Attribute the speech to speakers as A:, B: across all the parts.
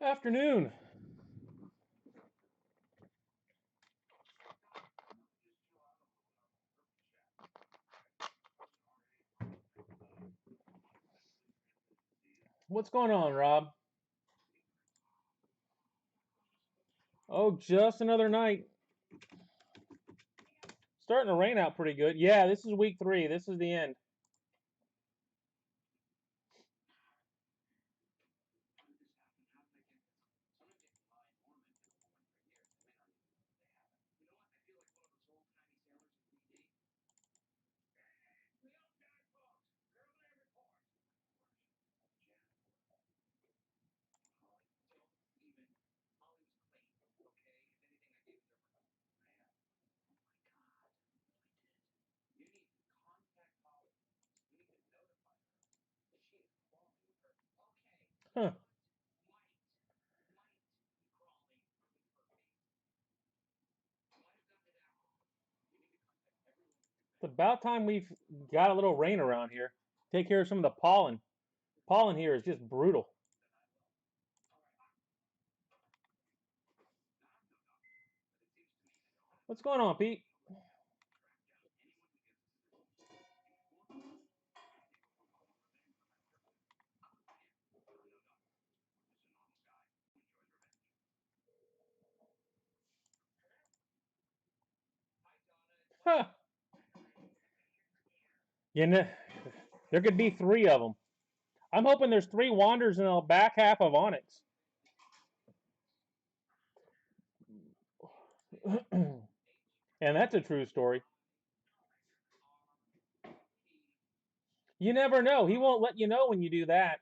A: Afternoon. What's going on, Rob? Oh, just another night. Starting to rain out pretty good. Yeah, this is week 3. This is the end. Huh. It's about time we've got a little rain around here. Take care of some of the pollen. Pollen here is just brutal. What's going on, Pete? Huh. You know, there could be 3 of them. I'm hoping there's 3 Wanders in the back half of Onyx. And that's a true story. You never know. He won't let you know when you do that.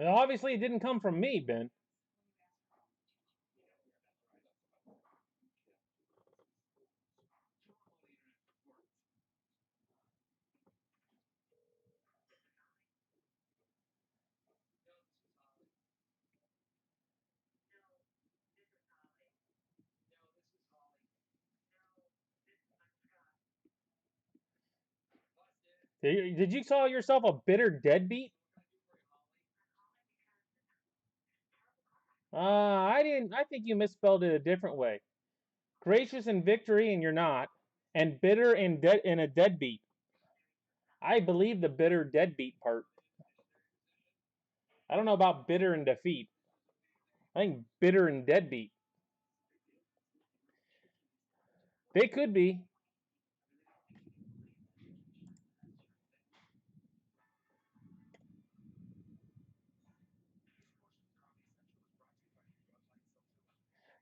A: Well, obviously, it didn't come from me, Ben. Did you call yourself a bitter deadbeat? I didn't. I think you misspelled it a different way. Gracious in victory, and you're not, and bitter and a deadbeat. I believe the bitter deadbeat part. I don't know about bitter and defeat. I think bitter and deadbeat. They could be.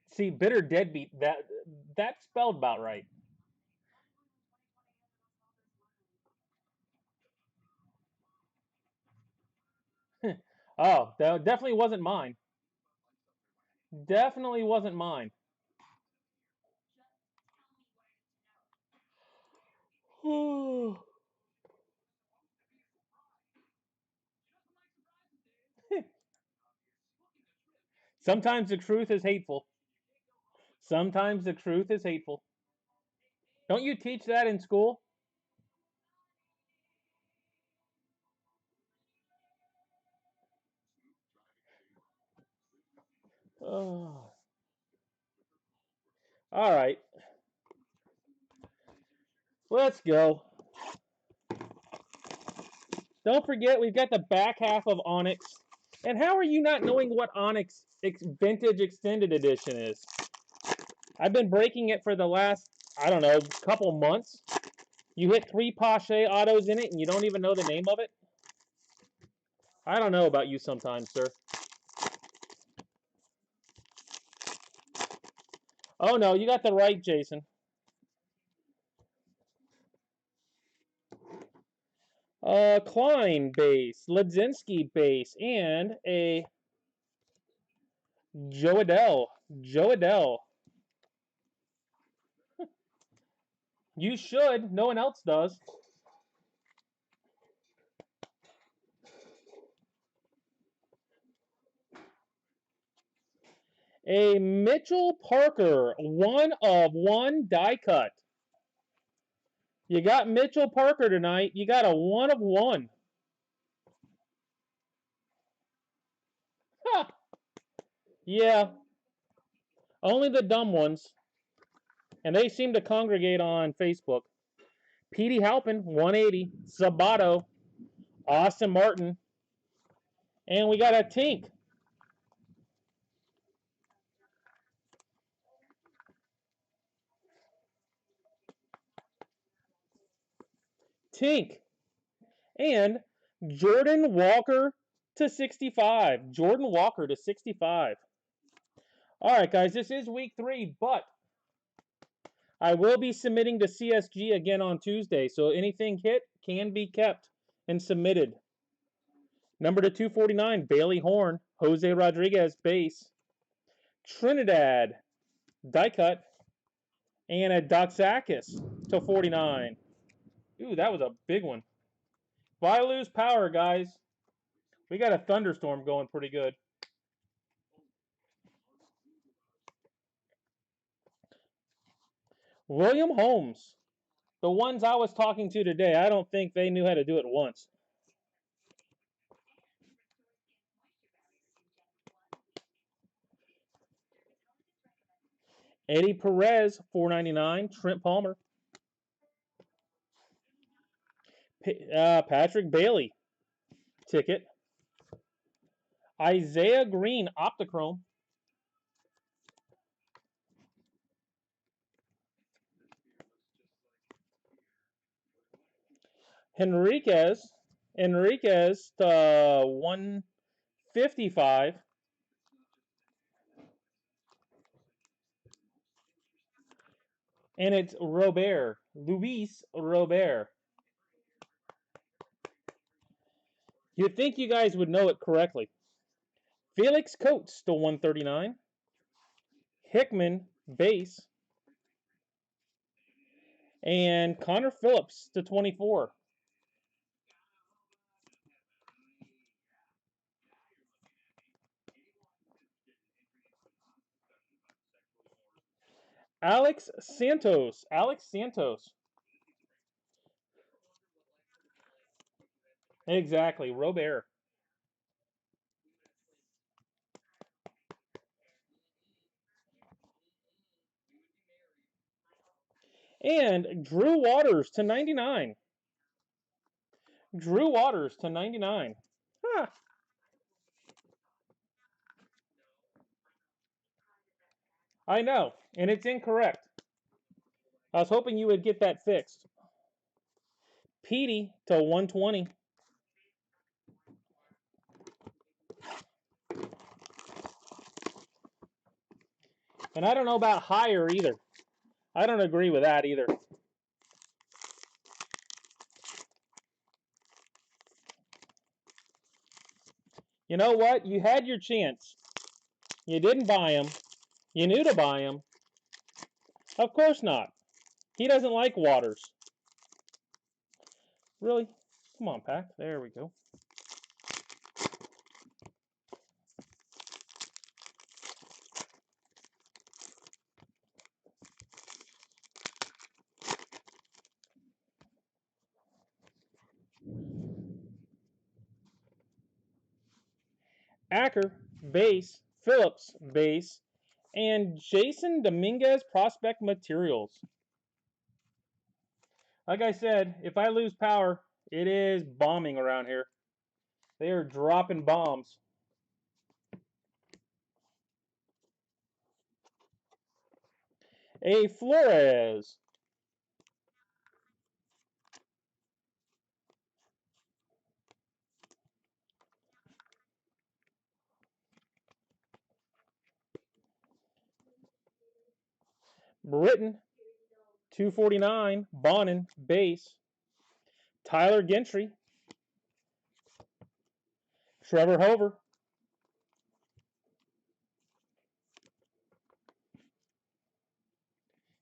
A: See, bitter deadbeat. That's spelled about right. Oh, that definitely wasn't mine. Definitely wasn't mine. Sometimes the truth is hateful. Sometimes the truth is hateful. Don't you teach that in school? Oh. All right, let's go. Don't forget, we've got the back half of Onyx. And how are you not knowing what Onyx Vintage Extended Edition is? I've been breaking it for the last, I don't know, couple months. You hit 3 Pache autos in it and you don't even know the name of it? I don't know about you sometimes, sir. Oh, no, you got the right, Jason. Klein base, Ledzinski base, and a Joe Adele. Joe Adele. You should. No one else does. A Mitchell Parker, 1/1 die cut. You got Mitchell Parker tonight. You got a 1/1. Huh. Yeah. Only the dumb ones. And they seem to congregate on Facebook. Petey Halpin, 180. Sabato. Austin Martin. And we got a Tink. Tink. And Jordan Walker to 65. Jordan Walker to 65. All right, guys, this is week 3, but I will be submitting to CSG again on Tuesday, so anything hit can be kept and submitted. Number to 249, Bailey Horn, Jose Rodriguez, base. Trinidad, die cut. And a Doxakis to 49. Ooh, that was a big one. If I lose power, guys, we got a thunderstorm going pretty good. William Holmes. The ones I was talking to today, I don't think they knew how to do it once. Eddie Perez, 499. Trent Palmer. Patrick Bailey, ticket. Isaiah Green, Optichrome. Enriquez, 155. And it's Robert, Luis Robert. You'd think you guys would know it correctly. Felix Coates to 139. Hickman, base. And Connor Phillips to 24. Alex Santos. Exactly, Robert. And Drew Waters to 99. Drew Waters to 99. Huh. I know, and it's incorrect. I was hoping you would get that fixed. Petey to 120. And I don't know about higher either. I don't agree with that either. You know what? You had your chance. You didn't buy him. You knew to buy him. Of course not. He doesn't like Waters. Really? Come on, Pack. There we go. Acker, base. Phillips, base. And Jason Dominguez, prospect materials. Like I said, if I lose power, it is bombing around here. They are dropping bombs. A Flores. Britton, 249. Bonin, base. Tyler Gentry. Trevor Hover.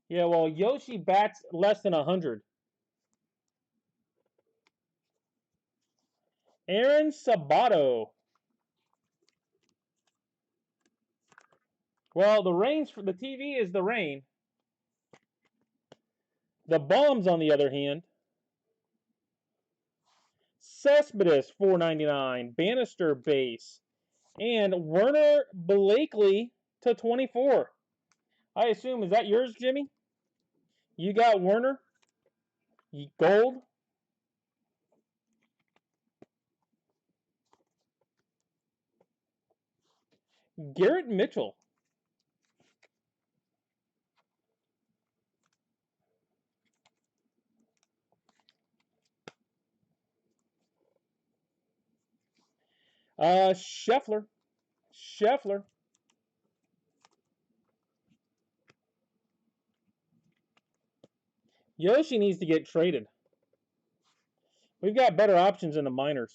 A: Yeah, well, Yoshi bats less than 100. Aaron Sabato. Well, the rain's for the TV is the rain. The bombs, on the other hand. Cespedes, 499. Bannister, base. And Werner Blakely to 24. I assume, is that yours, Jimmy? You got Werner? Gold? Garrett Mitchell. Scheffler. Yoshi needs to get traded. We've got better options in the minors.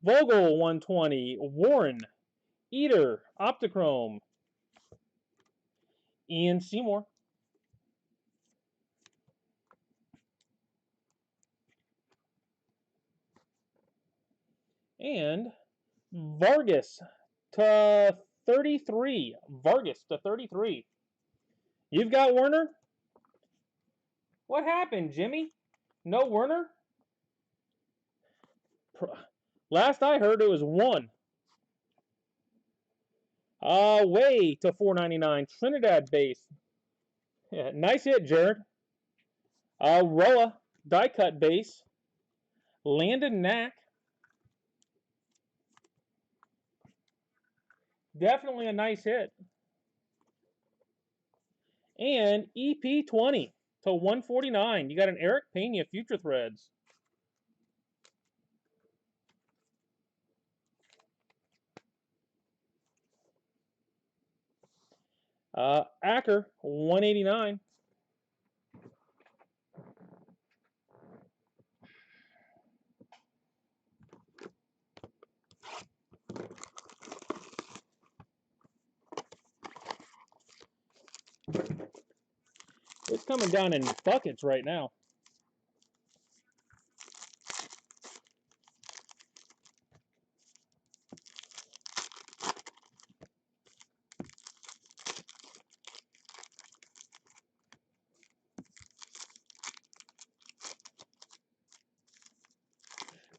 A: Vogel, 120. Warren. Eater. Optichrome. Ian Seymour. And Vargas to 33. Vargas to 33. You've got Werner? What happened, Jimmy? No Werner? Last I heard, it was 1. Way to 499. Trinidad base. Yeah, nice hit, Jared. Roa, die cut base. Landon Knack. Definitely a nice hit. And EP20 to 149. You got an Eric Pena Future Threads. Acker, 189. It's coming down in buckets right now.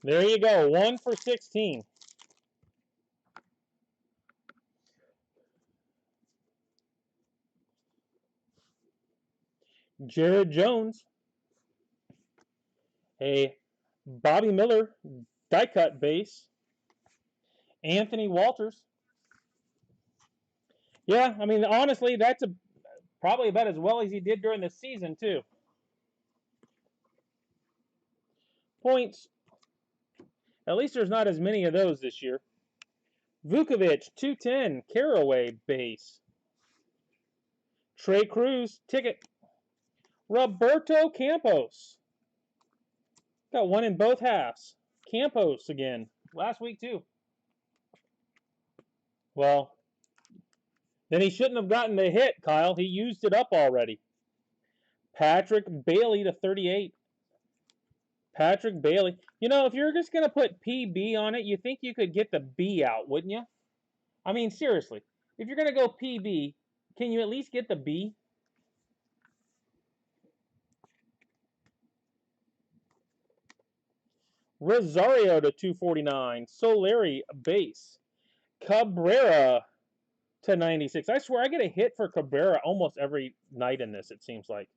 A: There you go. 1 for 16. Jared Jones. A Bobby Miller die cut base. Anthony Walters. Yeah, I mean, honestly, that's probably about as well as he did during the season, too. Points. At least there's not as many of those this year. Vukovic, 210, Caraway base. Trey Cruz, ticket. Roberto Campos. Got one in both halves. Campos again. Last week, too. Well, then he shouldn't have gotten the hit, Kyle. He used it up already. Patrick Bailey to 38. Patrick Bailey. You know, if you're just going to put PB on it, you think you could get the B out, wouldn't you? I mean, seriously. If you're going to go PB, can you at least get the B? Rosario to 249. Solari base. Cabrera to 96. I swear I get a hit for Cabrera almost every night in this, it seems like.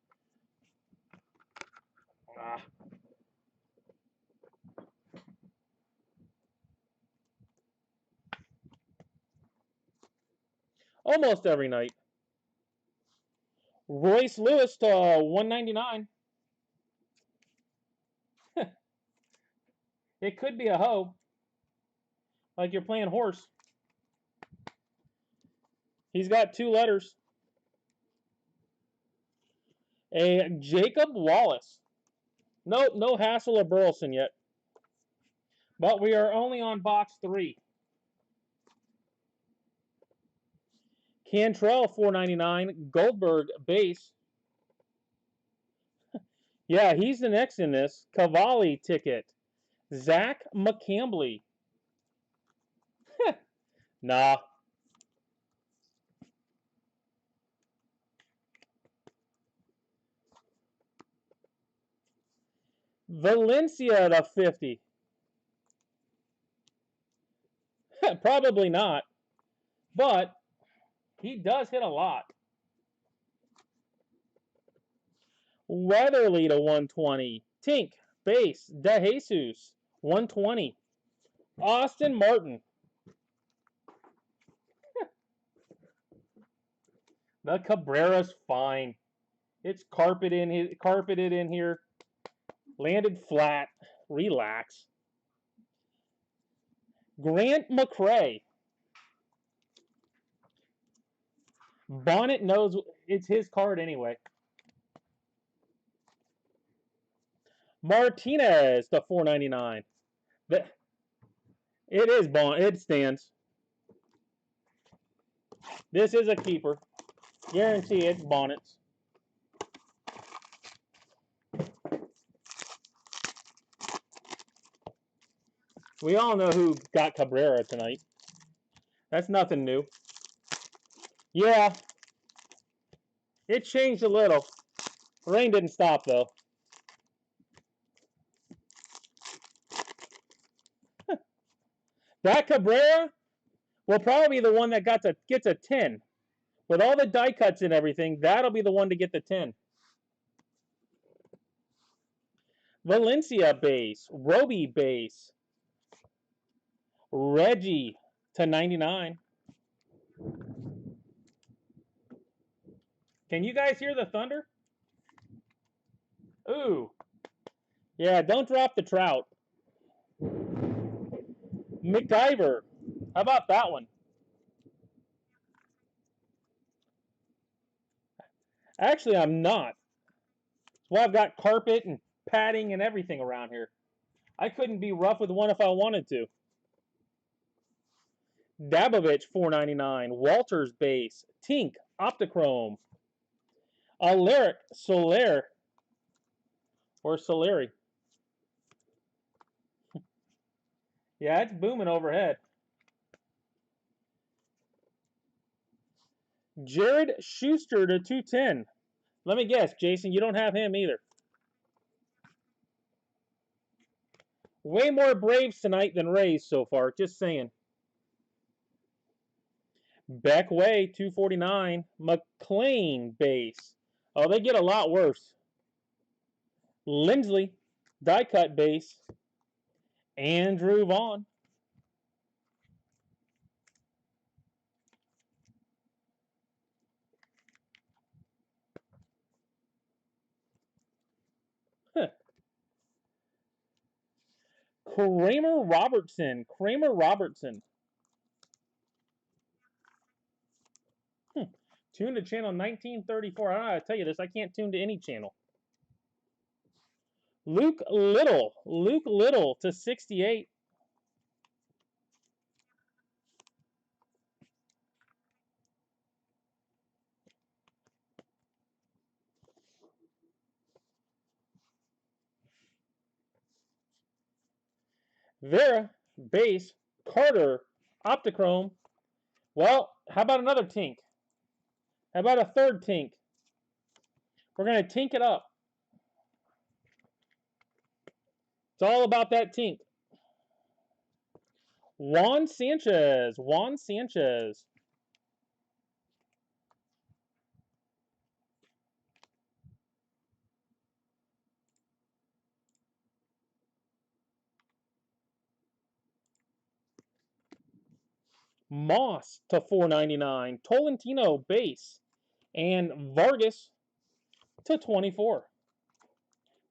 A: Almost every night. Royce Lewis to 199. It could be a hoe. Like you're playing horse. He's got 2 letters. A Jacob Wallace. Nope, no Hassel or Burlson yet. But we are only on box 3. Cantrell, $4.99. Goldberg, base. Yeah, he's the next in this. Cavalli ticket. Zach McCambly. Nah. Valencia to 50. Probably not. But he does hit a lot. Weatherly to 120. Tink, base. De Jesus, 120. Austin Martin. The Cabrera's fine. It's carpeted in here. Landed flat. Relax. Grant McCray. Bonnet knows it's his card anyway. Martinez to $4.99. It is Bonnet. It stands. This is a keeper. Guarantee it's Bonnets. We all know who got Cabrera tonight. That's nothing new. Yeah. It changed a little. Rain didn't stop, though. That Cabrera will probably be the one that gets a 10. With all the die cuts and everything, that'll be the one to get the 10. Valencia base. Roby base. Reggie to 99. Can you guys hear the thunder? Ooh. Yeah, don't drop the trout. McIver. How about that one? Actually, I'm not. Well, I've got carpet and padding and everything around here. I couldn't be rough with one if I wanted to. Dabovich, $4.99. Walters base. Tink, Optichrome. Alaric, Soler. Or Solari. Yeah, it's booming overhead. Jared Schuster to 210. Let me guess, Jason, you don't have him either. Way more Braves tonight than Rays so far. Just saying. Beckway, $249. McLean base. Oh, they get a lot worse. Lindsley, die cut base. Andrew Vaughn. Huh. Kramer Robertson. Tune to channel 1934. I don't know how to tell you this. I can't tune to any channel. Luke Little to 68. Vera, base. Carter, Optichrome. Well, how about another Tink? How about a third Tink? We're going to Tink it up. It's all about that Tink. Juan Sanchez. Moss to $4.99. Tolentino base. And Vargas to 24.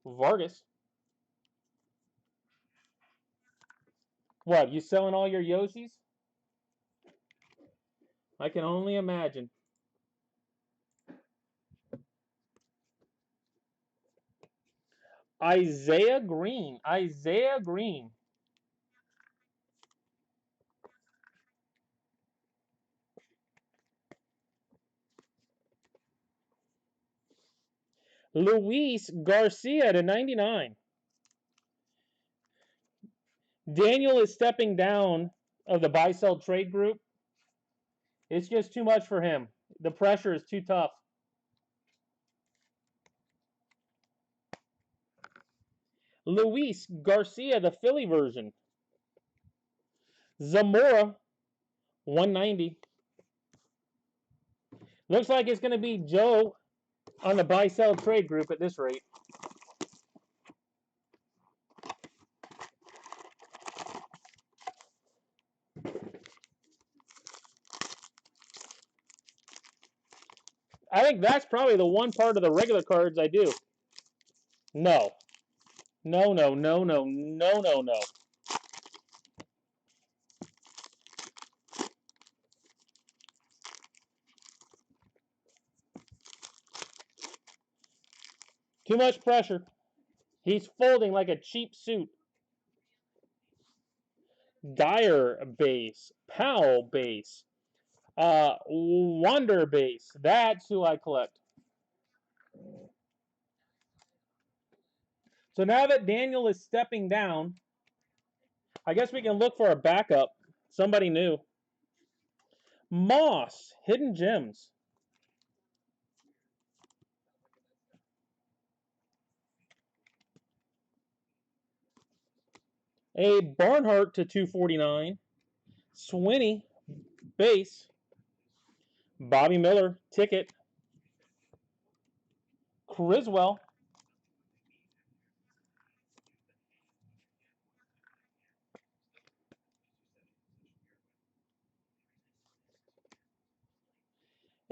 A: Vargas. What, you selling all your Yoshis? I can only imagine. Isaiah Green. Isaiah Green. Luis Garcia to 99. Daniel is stepping down of the buy-sell trade group. It's just too much for him. The pressure is too tough. Luis Garcia, the Philly version. Zamora, 190. Looks like it's going to be Joe on the buy-sell trade group at this rate. I think that's probably the one part of the regular cards I do. No. No, no, no, no, no, no, no. Too much pressure. He's folding like a cheap suit. Dyer base. Powell base. Wonder base. That's who I collect. So now that Daniel is stepping down, I guess we can look for a backup. Somebody new. Moss. Hidden Gems. A Barnhart to 249. Swinney base. Bobby Miller ticket. Criswell.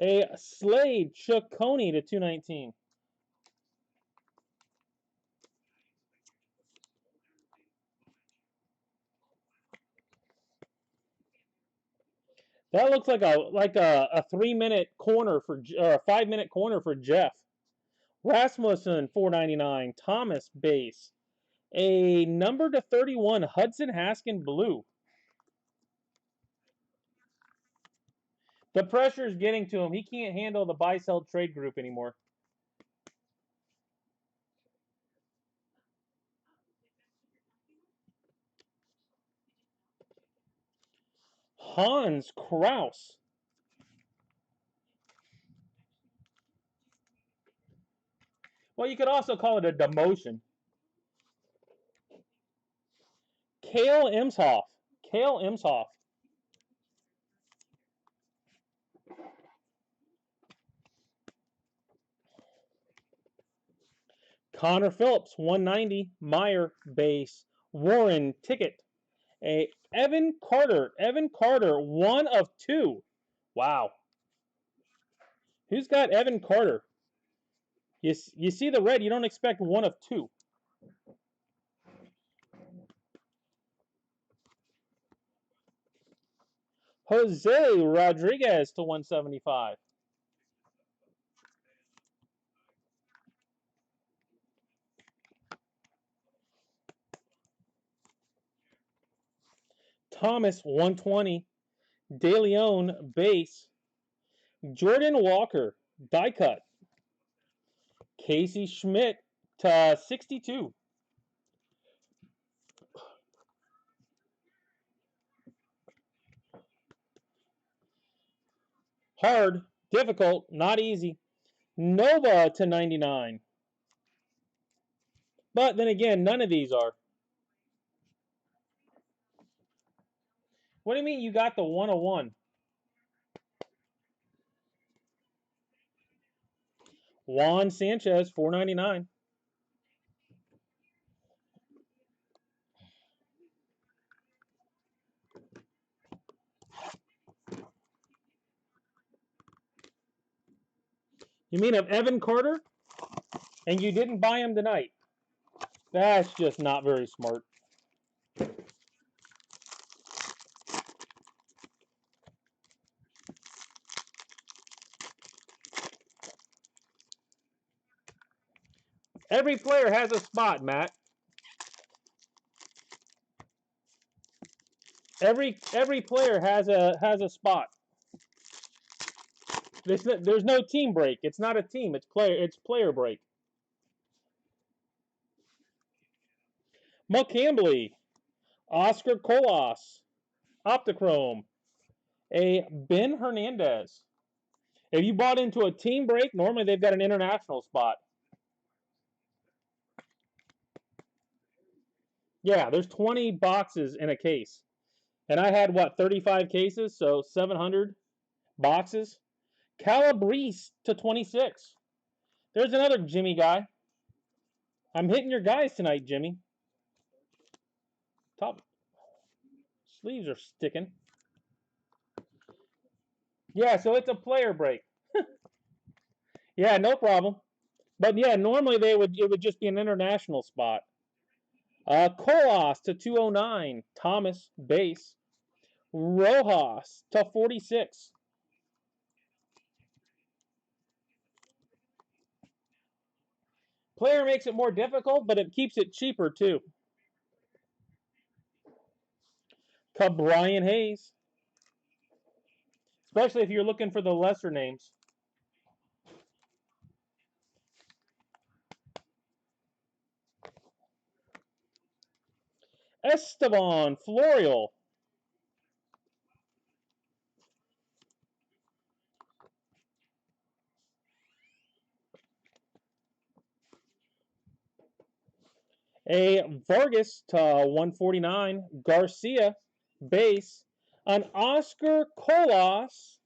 A: A Slade Ciccone to 219. That looks like a 3-minute corner for a 5-minute corner for Jeff. Rasmussen 499. Thomas base. A number to 31 Hudson Haskin blue. The pressure is getting to him. He can't handle the buy-sell trade group anymore. Hans Kraus. Well, you could also call it a demotion. Cale Imshoff. Cale Imshoff. Connor Phillips, 190. Meyer base. Warren ticket. A Evan Carter. Evan Carter, 1 of 2. Wow. Who's got Evan Carter? You see the red, you don't expect 1 of 2. Jose Rodriguez to 175. Thomas, 120. De Leon base. Jordan Walker, die cut. Casey Schmidt to 62. Hard, difficult, not easy. Nova to 99. But then again, none of these are. What do you mean you got the 101? Juan Sanchez, 499. You mean of Evan Carter? And you didn't buy him tonight? That's just not very smart. Every player has a spot, Matt. Every player has a spot. There's no team break. It's not a team. It's player break. Mulcambly, Oscar Colas, Optichrome, a Ben Hernandez. If you bought into a team break, normally they've got an international spot. Yeah, there's 20 boxes in a case. And I had, what, 35 cases? So 700 boxes. Calabrese to 26. There's another Jimmy guy. I'm hitting your guys tonight, Jimmy. Top sleeves are sticking. Yeah, so it's a player break. Yeah, no problem. But yeah, normally it would just be an international spot. Colas to 209. Thomas, base. Rojas to 46. Player makes it more difficult, but it keeps it cheaper too. Brian Hayes. Especially if you're looking for the lesser names. Esteban Florial. A Vargas to 149. Garcia, base. An Oscar Colas.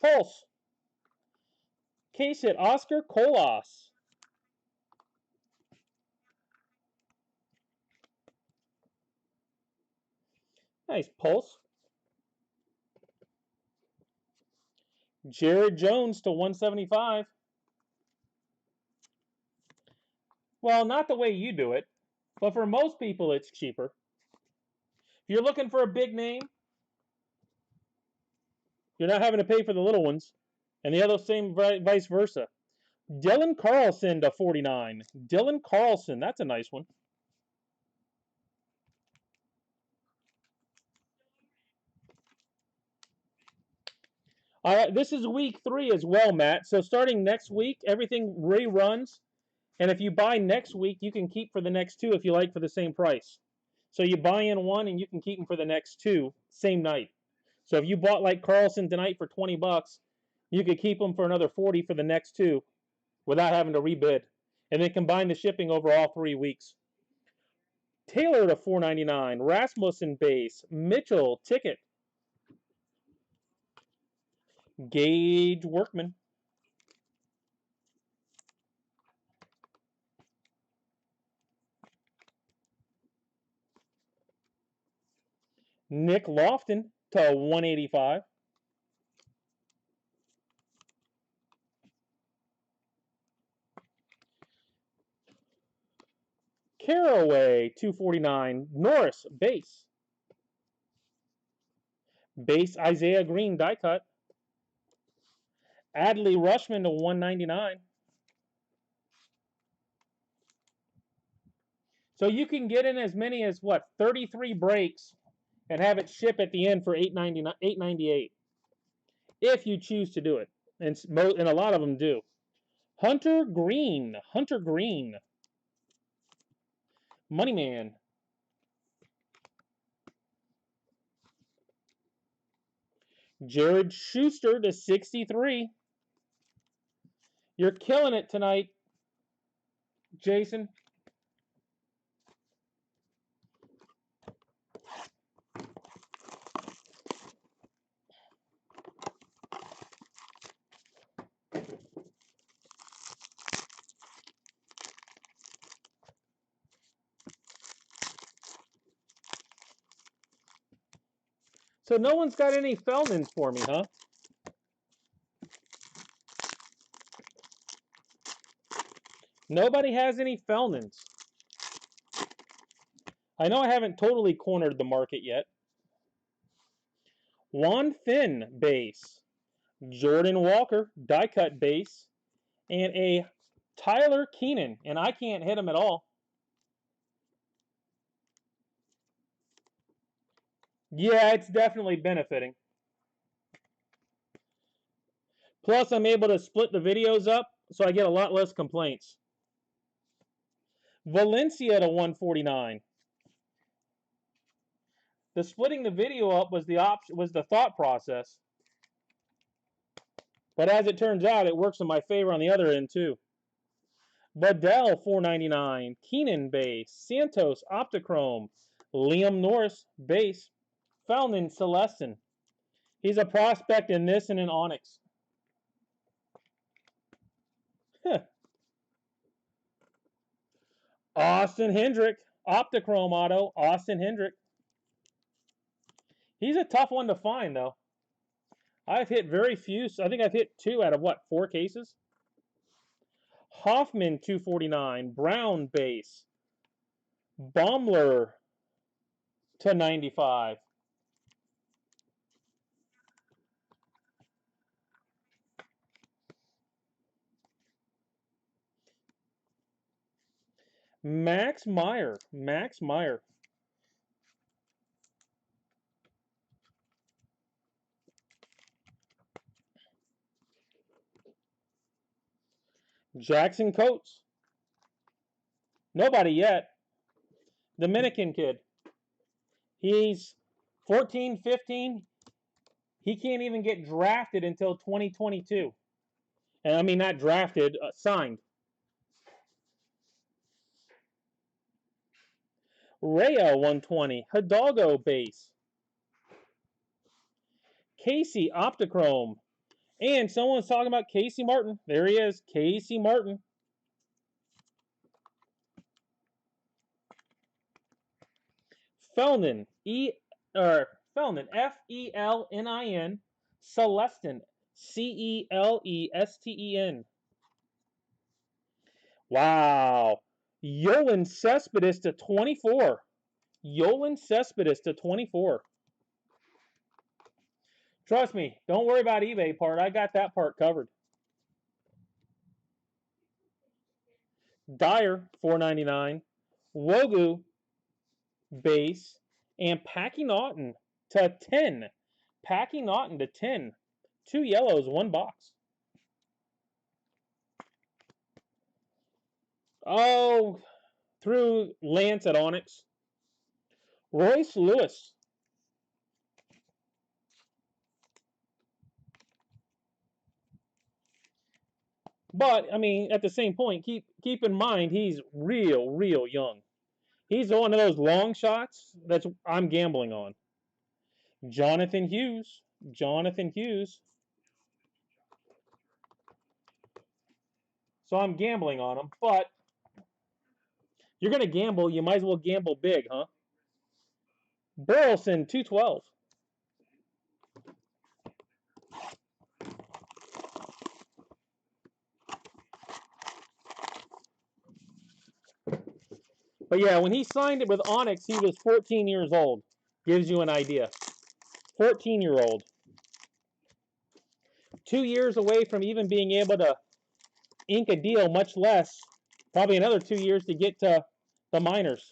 A: Pulse. Case hit, Oscar Colas. Nice pulse. Jared Jones to 175. Well, not the way you do it, but for most people it's cheaper. If you're looking for a big name, you're not having to pay for the little ones. And the other same vice versa. Dylan Carlson to 49. Dylan Carlson, that's a nice one. This is week 3 as well, Matt. So starting next week, everything reruns. And if you buy next week, you can keep for the next 2 if you like for the same price. So you buy in one and you can keep them for the next 2 same night. So if you bought like Carlson tonight for $20, you could keep them for another $40 for the next 2 without having to rebid. And then combine the shipping over all 3 weeks. Taylor to $4.99. Rasmussen base. Mitchell ticket. Gage Workman. Nick Lofton to 185. Caraway 249. Norris base. Base Isaiah Green die cut. Adley Rushman to 199. So you can get in as many as, what, 33 breaks and have it ship at the end for $8.98 if you choose to do it. And a lot of them do. Hunter Green. Moneyman. Jared Schuster to 63. You're killing it tonight, Jason. So no one's got any Feldmans for me, huh? Nobody has any Feldmans. I know I haven't totally cornered the market yet. Juan Finn base. Jordan Walker die cut base. And a Tyler Keenan, and I can't hit him at all. Yeah, it's definitely benefiting. Plus, I'm able to split the videos up, so I get a lot less complaints. Valencia to 149. The splitting the video up was the thought process. But as it turns out, it works in my favor on the other end too. Budell 499, Keenan base, Santos Optichrome, Liam Norris base, Felnin Celestin. He's a prospect in this and in Onyx. Austin Hendrick, Optichrome auto, Austin Hendrick. He's a tough one to find though. I've hit very few. I think I've hit 2 out of what, 4 cases? Hoffman 249, Brown base, Baumler to 95. Max Meyer. Jackson Coates. Nobody yet. Dominican kid. He's 14, 15. He can't even get drafted until 2022. And I mean, not drafted, signed. Rayo 120. Hidalgo base. Casey Optichrome. And someone's talking about Casey Martin. There he is, Casey Martin. Felnin, Felnin, F-E-L-N-I-N, Celestin, C-E-L-E-S-T-E-N. Wow. Yolan Cespedes to 24. Yolan Cespedes to 24. Trust me, don't worry about eBay part. I got that part covered. Dyer, $4.99. Wogu, base. And Packy Naughton to 10. Packy Naughton to 10. 2 yellows, 1 box. Oh, through Lance at Onyx. Royce Lewis. But, I mean, at the same point, keep in mind, he's real young. He's one of those long shots that I'm gambling on. Jonathan Hughes. So I'm gambling on him, but you're going to gamble, you might as well gamble big, huh? Burlson, 212. But yeah, when he signed it with Onyx, he was 14 years old. Gives you an idea. 14-year-old. 2 years away from even being able to ink a deal, much less probably another 2 years to get to the minors.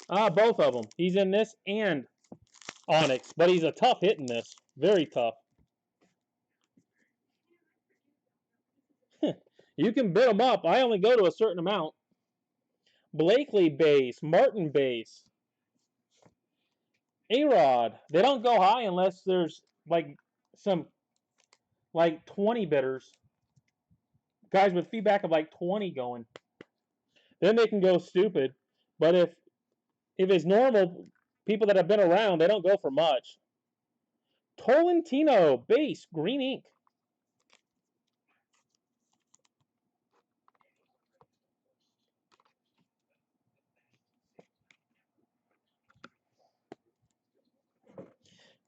A: Both of them. He's in this and Onyx, but he's a tough hit in this. Very tough. You can bid them up. I only go to a certain amount. Blakely base, Martin base. A-Rod. They don't go high unless there's like some 20 bidders. Guys with feedback of like 20 going. Then they can go stupid. But if it's normal, people that have been around, they don't go for much. Tolentino base, green ink.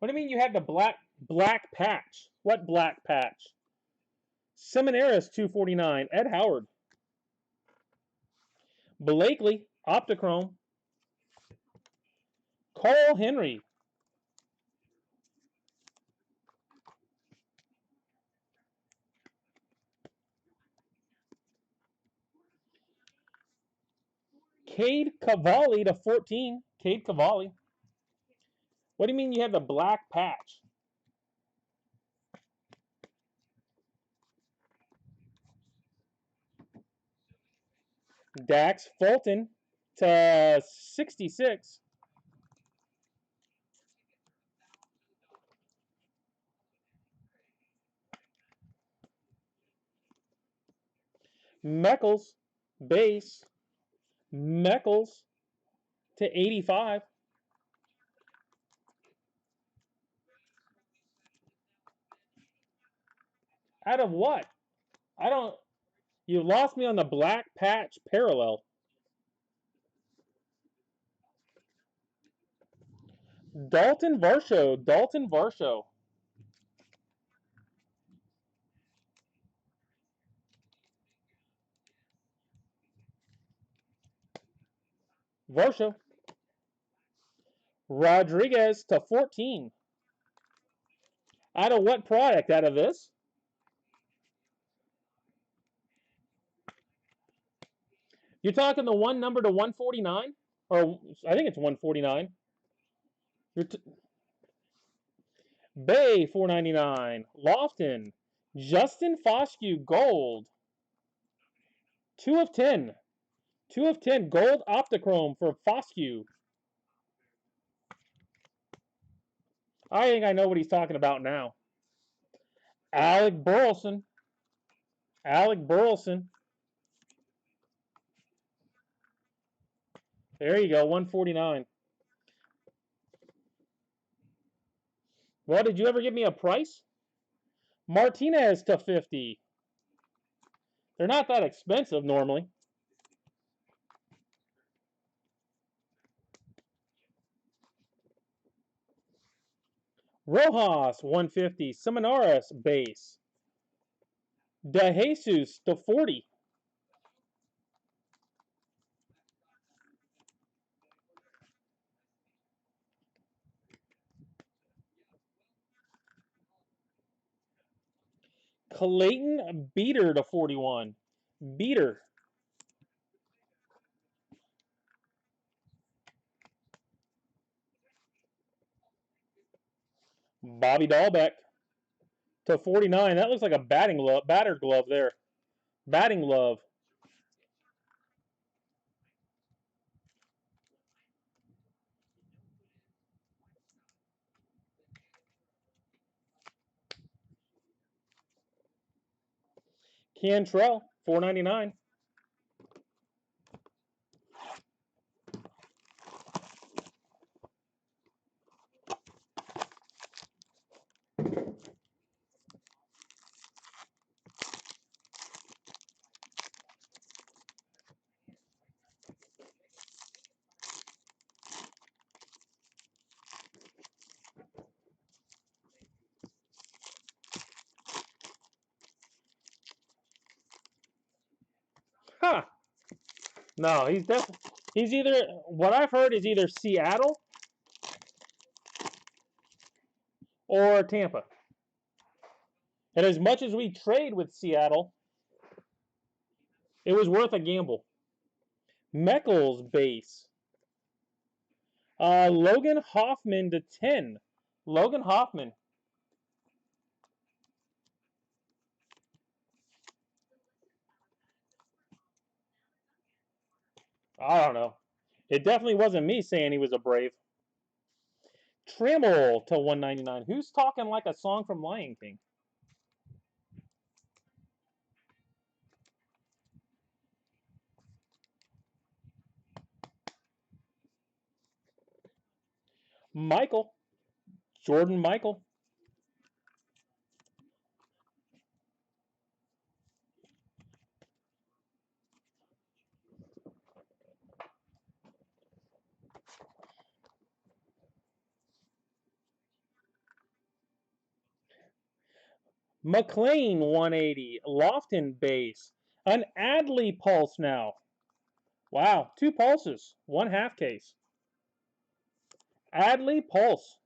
A: What do you mean you have the black patch? What black patch? Seminaris 249. Ed Howard. Blakely Optichrome. Carl Henry. Cade Cavalli to 14. Cade Cavalli. What do you mean you have the black patch? Dax Fulton to 66. Meckles, base. Meckles to 85. Out of what? I don't... You lost me on the black patch parallel. Dalton Varsho. Dalton Varsho. Varsho. Rodriguez to 14. Out of what product? Out of this? You're talking the one number to 149? Or I think it's 149. Bay 499. Lofton. Justin Foscue gold. 2 of 10. 2 of 10 gold Optichrome for Foscue. I think I know what he's talking about now. Alec Burlson. Alec Burlson. There you go, 149. Well, did you ever give me a price? Martinez to 50. They're not that expensive normally. Rojas, 150. Seminaris, base. De Jesus to 40. Clayton Beater to 41. Beater. Bobby Dahlbeck to 49. That looks like a batter glove there. Batting glove. Cantrell, 499. Huh. No, he's either, what I've heard is either Seattle or Tampa. And as much as we trade with Seattle, it was worth a gamble. Meckles base. Logan Hoffman to 10. Logan Hoffman. I don't know. It definitely wasn't me saying he was a Brave. Trammell to 199. Who's talking like a song from Lion King? Michael. Jordan Michael. McLean 180. Lofton base. An Adley pulse now. Wow, 2 pulses. 1 half case. Adley pulse.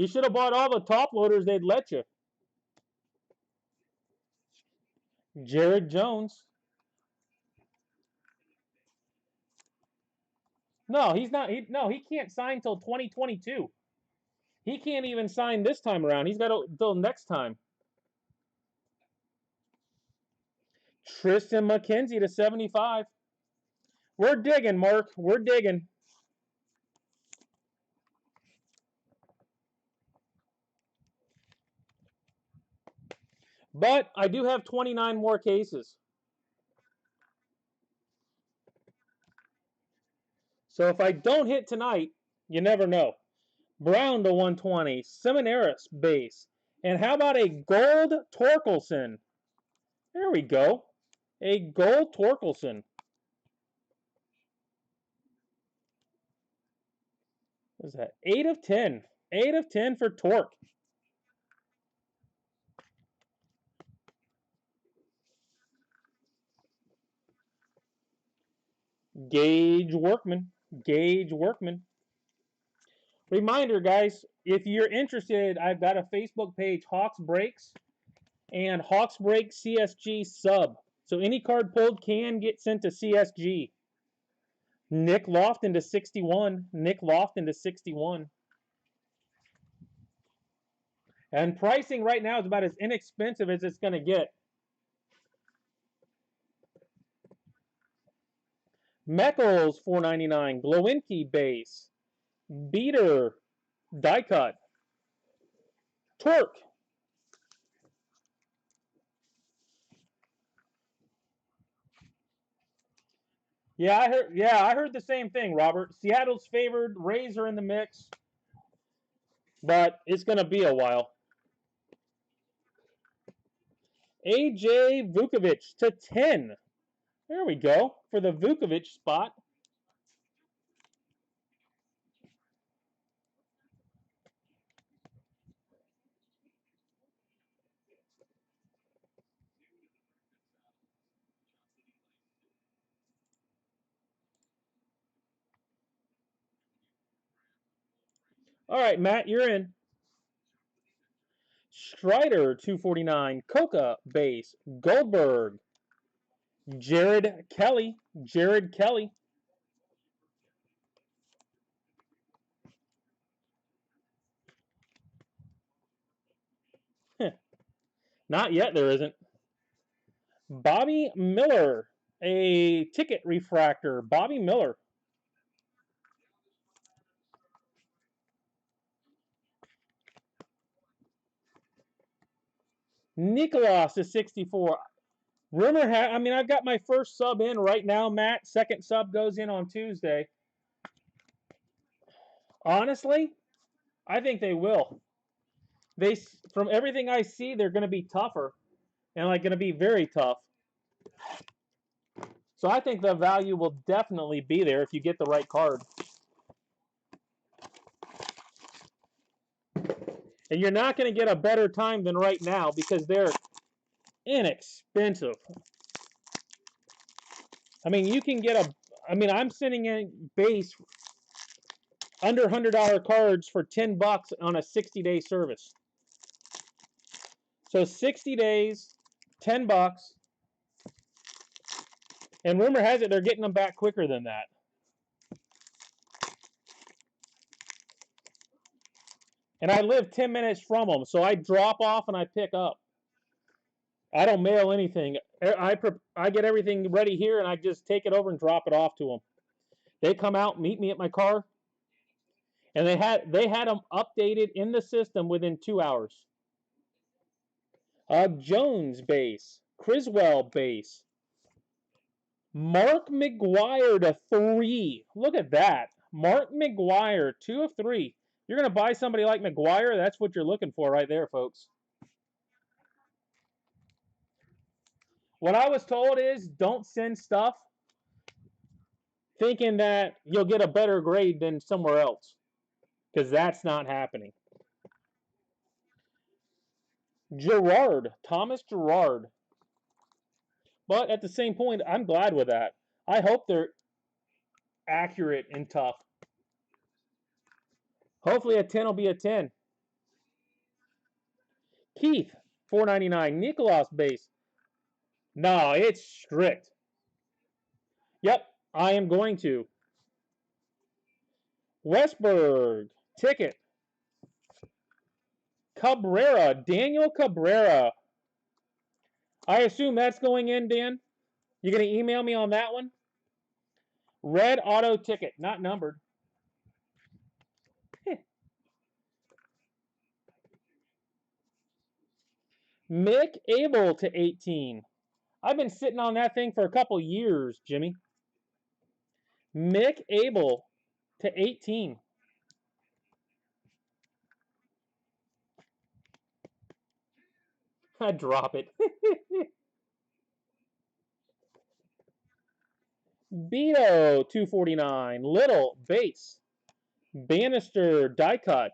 A: You should have bought all the top loaders they'd let you. Jared Jones. No, he's not. He can't sign till 2022. He can't even sign this time around. He's got till next time. Tristan McKenzie to 75. We're digging, Mark. We're digging. But I do have 29 more cases. So if I don't hit tonight, you never know. Brown to 120. Seminaris base. And how about a gold Torkelson? There we go. A gold Torkelson. What is that? 8 of 10. 8 of 10 for Torque. Gage Workman. Gage Workman. Reminder, guys, if you're interested, I've got a Facebook page, Hawks Breaks, and Hawks Break CSG sub. So any card pulled can get sent to CSG. Nick Lofton to 61. Nick Lofton to 61. And pricing right now is about as inexpensive as it's going to get. Meckles, $4.99. Glowinky base. Beater, die cut. Torque. Yeah, I heard the same thing, Robert. Seattle's favored. Rays are in the mix. But it's going to be a while. AJ Vukovic to 10. There we go. For the Vukovic spot. All right, Matt, you're in. Strider, 249. Coca base. Goldberg. Jared Kelly. Jared Kelly. Not yet, there isn't. Bobby Miller. A ticket refractor. Bobby Miller. Nicholas is 64. I've got my first sub in right now, Matt. Second sub goes in on Tuesday. Honestly, I think they will. From everything I see, they're going to be tougher. And going to be very tough. So I think the value will definitely be there if you get the right card. And you're not going to get a better time than right now because they're inexpensive. I mean, you can get I'm sending in base under $100 cards for $10 on a 60-day service. So 60 days, $10. And rumor has it they're getting them back quicker than that. And I live 10 minutes from them, so I drop off and I pick up. I don't mail anything. I get everything ready here, and I just take it over and drop it off to them. They come out, meet me at my car, and they had them updated in the system within 2 hours. Jones base, Criswell base, Mark McGuire to 3. Look at that, Mark McGuire, 2 of 3. You're going to buy somebody like McGuire, that's what you're looking for right there, folks. What I was told is don't send stuff thinking that you'll get a better grade than somewhere else, because that's not happening. Thomas Gerard. But at the same point, I'm glad with that. I hope they're accurate and tough. Hopefully a 10 will be a 10. Keith, 499. Nicholas base. No, it's strict. Yep, I am going to. Westberg, ticket. Cabrera, Daniel Cabrera. I assume that's going in, Dan? You going to email me on that one? Red auto ticket, not numbered. Mick Abel to 18. I've been sitting on that thing for a couple years, Jimmy. Mick Abel to 18. I drop it. Beto, 249. Little, base. Bannister, die cut.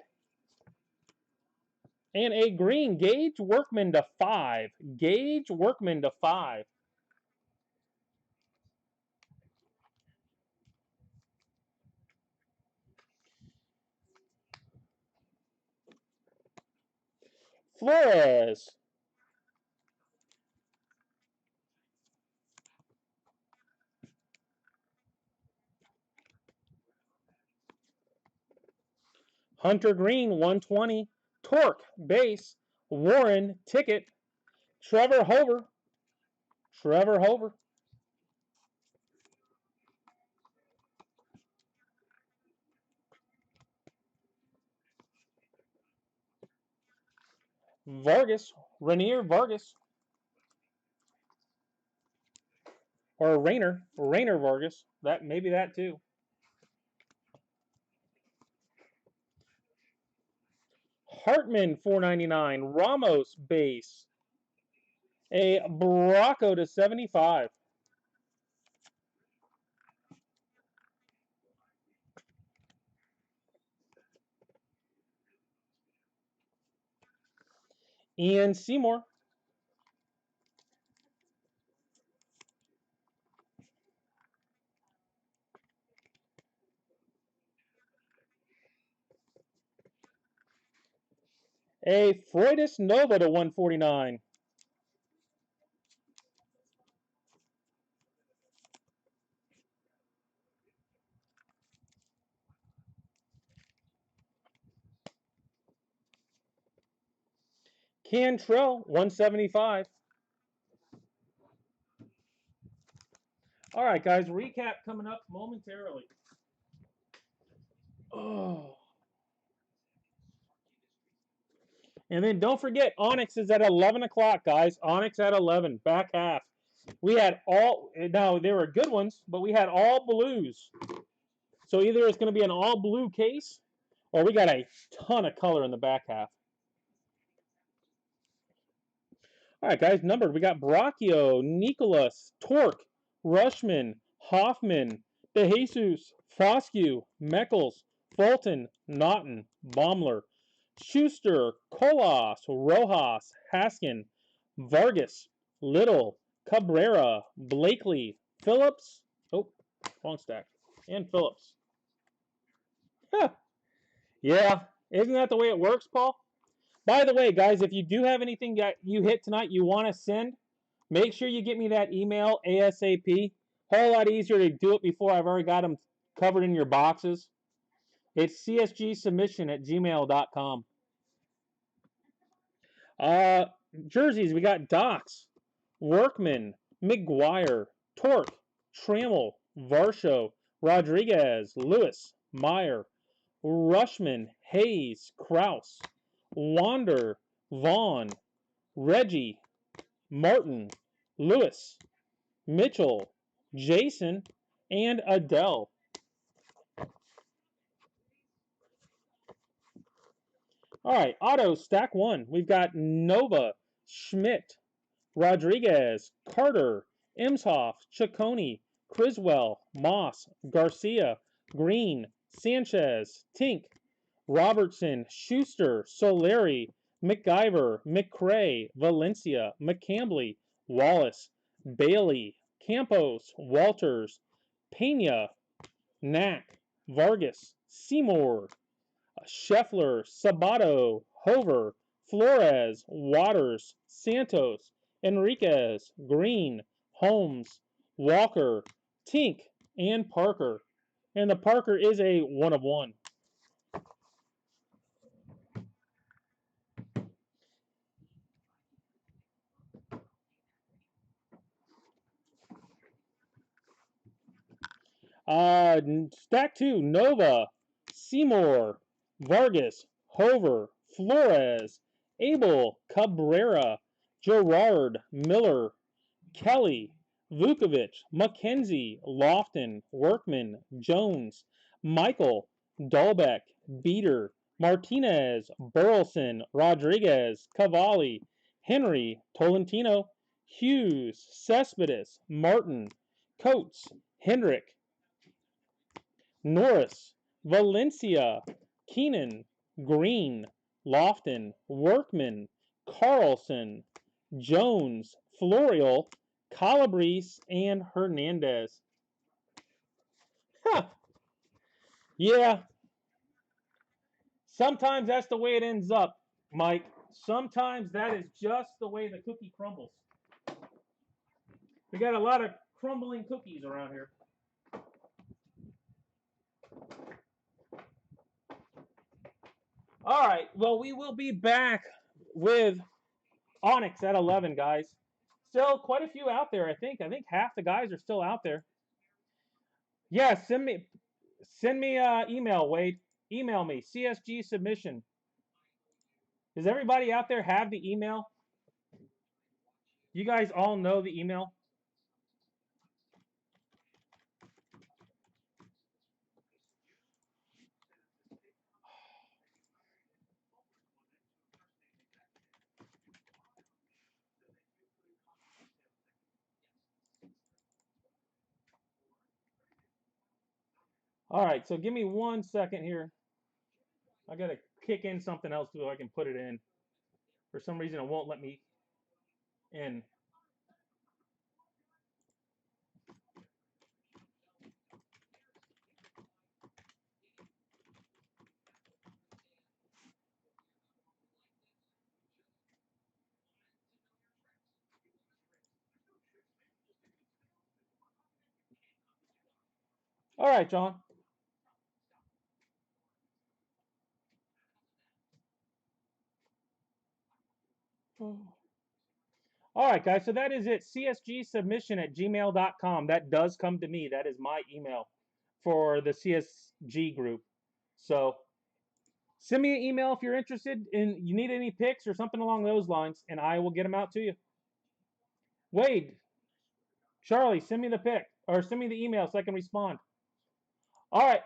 A: And a green, Gage Workman to 5. Gage Workman to 5. Flores. Hunter Green, 120. Torque, base. Warren, ticket. Trevor Hover. Trevor Hover. Vargas. Rainier Vargas. Or Rainer Vargas. Maybe that too. Hartman, 499. Ramos, base. A Baracco to 75. Ian Seymour. A Freudis Nova to 149. Cantrell, 175. All right, guys, recap coming up momentarily. Oh. And then don't forget, Onyx is at 11 o'clock, guys. Onyx at 11, back half. We had all, now there were good ones, but we had all blues. So either it's going to be an all blue case, or we got a ton of color in the back half. All right, guys, numbered. We got Bracchio, Nicholas, Torque, Rushman, Hoffman, DeJesus, Foscue, Meckles, Fulton, Naughton, Baumler, Schuster, Colas, Rojas, Haskin, Vargas, Little, Cabrera, Blakely, Phillips, oh, wrong stack, and Phillips. Huh. Yeah, isn't that the way it works, Paul? By the way, guys, if you do have anything that you hit tonight you want to send, make sure you get me that email ASAP. Whole lot easier to do it before I've already got them covered in your boxes. It's csgsubmission@gmail.com. Jerseys, we got Docs, Workman, McGuire, Torque, Trammell, Varsho, Rodriguez, Lewis, Meyer, Rushman, Hayes, Kraus, Wander, Vaughn, Reggie, Martin, Lewis, Mitchell, Jason, and Adele. All right, auto stack 1. We've got Nova, Schmidt, Rodriguez, Carter, Imshoff, Ciccone, Criswell, Moss, Garcia, Green, Sanchez, Tink, Robertson, Schuster, Solari, McIver, McCrae, Valencia, McCambly, Wallace, Bailey, Campos, Walters, Pena, Knack, Vargas, Seymour, Scheffler, Sabato, Hover, Flores, Waters, Santos, Enriquez, Green, Holmes, Walker, Tink, and Parker. And the Parker is a 1 of 1. Stack 2, Nova, Seymour, Vargas, Hover, Flores, Abel, Cabrera, Gerard, Miller, Kelly, Vukovic, McKenzie, Lofton, Workman, Jones, Michael, Dahlbeck, Beater, Martinez, Burleson, Rodriguez, Cavalli, Henry, Tolentino, Hughes, Cespedes, Martin, Coates, Hendrick, Norris, Valencia, Keenan, Green, Lofton, Workman, Carlson, Jones, Florial, Calabrese, and Hernandez. Huh. Yeah. Sometimes that's the way it ends up, Mike. Sometimes that is just the way the cookie crumbles. We got a lot of crumbling cookies around here. All right. Well, we will be back with Onyx at 11, guys. Still quite a few out there, I think. I think half the guys are still out there. Yeah, send me email, Wade. Email me, CSG submission. Does everybody out there have the email? You guys all know the email? All right, so give me 1 second here. I got to kick in something else so I can put it in. For some reason, it won't let me in. All right, John. All right, guys, so that is it. CSGsubmission@gmail.com. That does come to me. That is my email for the CSG group. So send me an email if you're interested and you need any picks or something along those lines, and I will get them out to you. Wade, Charlie, send me the pick or send me the email so I can respond. All right.